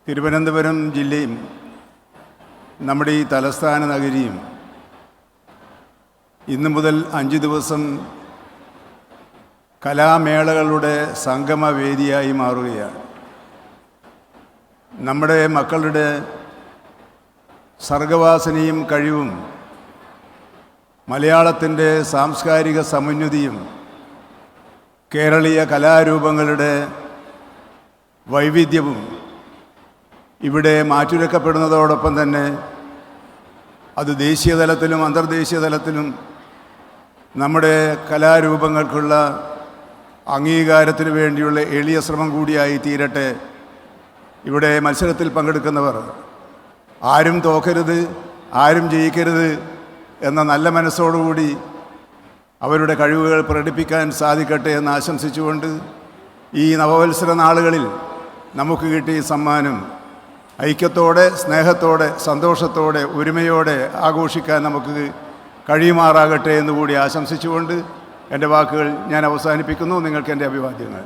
തിരുവനന്തപുരം ജില്ലയും നമ്മുടെ ഈ തലസ്ഥാന നഗരിയും ഇന്നു മുതൽ 5 ദിവസം കലാമേളകളുടെ സംഗമവേദിയായി മാറുകയാണ്. നമ്മുടെ മക്കളുടെ സർഗവാസനയും കഴിവും മലയാളത്തിൻ്റെ സാംസ്കാരിക സമുന്നതിയും കേരളീയ കലാരൂപങ്ങളുടെ വൈവിധ്യവും ഇവിടെ മാറ്റുരക്കപ്പെടുന്നതോടൊപ്പം തന്നെ അത് ദേശീയ തലത്തിലും അന്തർദേശീയ തലത്തിലും നമ്മുടെ കലാരൂപങ്ങൾക്കുള്ള അംഗീകാരത്തിന് വേണ്ടിയുള്ള എളിയ ശ്രമം കൂടിയായി തീരട്ടെ. ഇവിടെ മത്സരത്തിൽ പങ്കെടുക്കുന്നവർ ആരും തോക്കരുത്, ആരും ജയിക്കരുത് എന്ന നല്ല മനസ്സോടുകൂടി അവരുടെ കഴിവുകൾ പ്രകടിപ്പിക്കാൻ സാധിക്കട്ടെ എന്ന് ആശംസിച്ചുകൊണ്ട് ഈ നവവത്സര നാളുകളിൽ നമുക്ക് കിട്ടിയ സമ്മാനം ഐക്യത്തോടെ, സ്നേഹത്തോടെ, സന്തോഷത്തോടെ, ഒരുമയോടെ ആഘോഷിക്കാൻ നമുക്ക് കഴിയുമാറാകട്ടെ എന്നുകൂടി ആശംസിച്ചുകൊണ്ട് എൻ്റെ വാക്കുകൾ ഞാൻ അവസാനിപ്പിക്കുന്നു. നിങ്ങൾക്ക് എൻ്റെ അഭിവാദ്യങ്ങൾ.